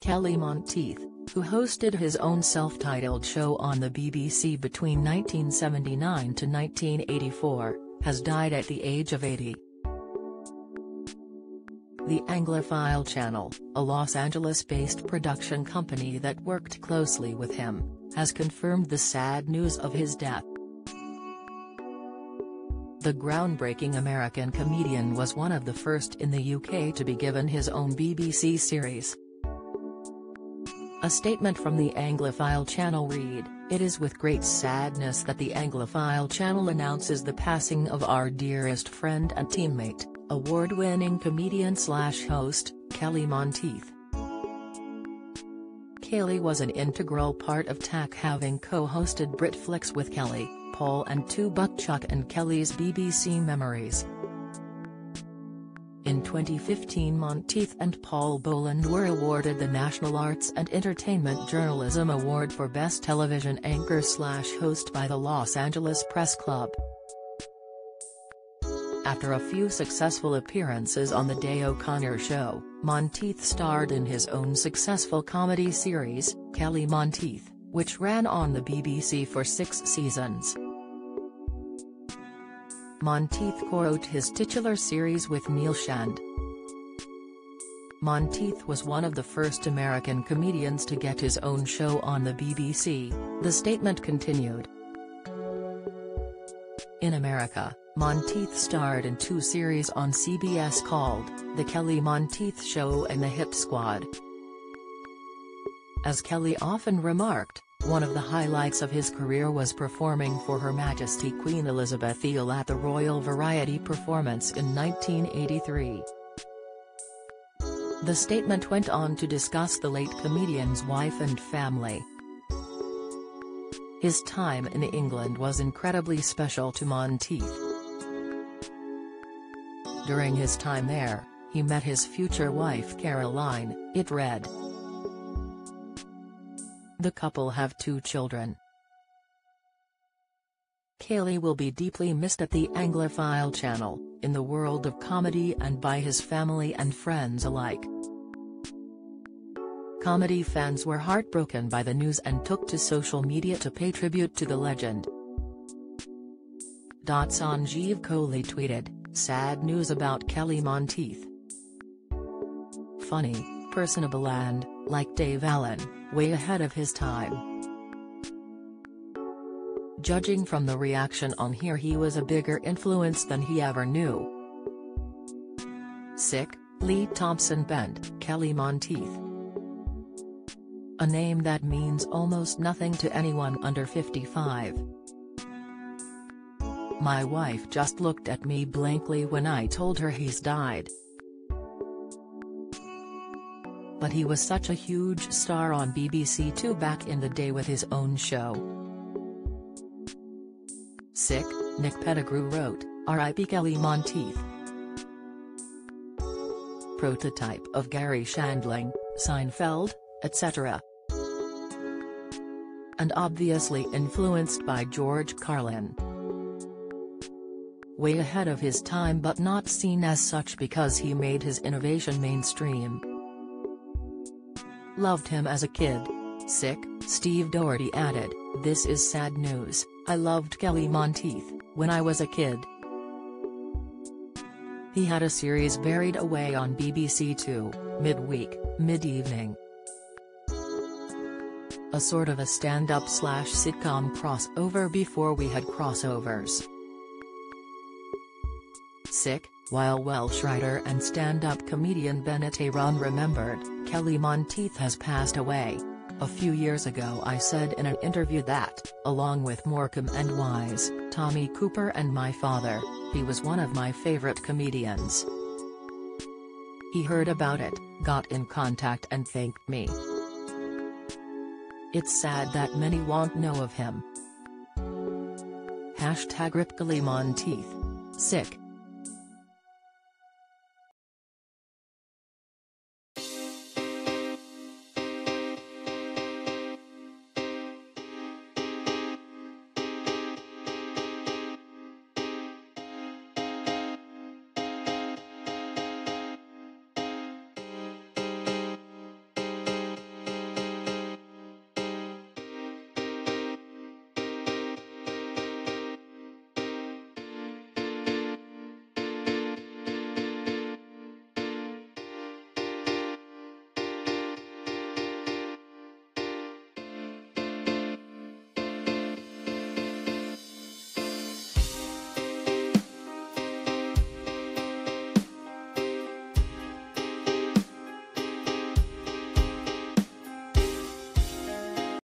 Kelly Monteith, who hosted his own self-titled show on the BBC between 1979 to 1984, has died at the age of 80. The Anglophile Channel, a Los Angeles-based production company that worked closely with him, has confirmed the sad news of his death. The groundbreaking American comedian was one of the first in the UK to be given his own BBC series. A statement from the Anglophile Channel read, "It is with great sadness that the Anglophile Channel announces the passing of our dearest friend and teammate, award-winning comedian/host, Kelly Monteith." Kelly was an integral part of TAC, having co-hosted Britflicks with Kelly, Paul and Two Buckchuck and Kelly's BBC Memories. In 2015, Monteith and Paul Boland were awarded the National Arts and Entertainment Journalism Award for Best Television Anchor/Host by the Los Angeles Press Club. After a few successful appearances on The Day O'Connor Show, Monteith starred in his own successful comedy series, Kelly Monteith, which ran on the BBC for 6 seasons. Monteith co-wrote his titular series with Neil Shand. Monteith was one of the first American comedians to get his own show on the BBC, the statement continued. In America, Monteith starred in 2 series on CBS called The Kelly Monteith Show and The Hit Squad. As Kelly often remarked, one of the highlights of his career was performing for Her Majesty Queen Elizabeth II at the Royal Variety Performance in 1983. The statement went on to discuss the late comedian's wife and family. His time in England was incredibly special to Monteith. During his time there, he met his future wife Caroline, it read. The couple have 2 children. Kelly will be deeply missed at the Anglophile Channel, in the world of comedy and by his family and friends alike. Comedy fans were heartbroken by the news and took to social media to pay tribute to the legend. Sanjeev Kohli tweeted, "Sad news about Kelly Monteith. Funny, personable and, like Dave Allen, way ahead of his time." Judging from the reaction on here, he was a bigger influence than he ever knew. Sick, Lee Thompson Bent, Kelly Monteith. A name that means almost nothing to anyone under 55. My wife just looked at me blankly when I told her he's died. But he was such a huge star on BBC Two back in the day with his own show. Sick, Nick Pettigrew wrote, "R.I.P. Kelly Monteith. Prototype of Gary Shandling, Seinfeld, etc. And obviously influenced by George Carlin. Way ahead of his time but not seen as such because he made his innovation mainstream. Loved him as a kid." Sick, Steve Doherty added, "This is sad news, I loved Kelly Monteith, when I was a kid. He had a series buried away on BBC Two, midweek, mid-evening. A sort of a stand-up/sitcom crossover before we had crossovers." Sick, while Welsh writer and stand-up comedian Bennett Aaron remembered, Kelly Monteith has passed away. "A few years ago I said in an interview that, along with Morecambe and Wise, Tommy Cooper and my father, he was one of my favorite comedians. He heard about it, got in contact and thanked me. It's sad that many won't know of him." #RIP Kelly Monteith. Sick.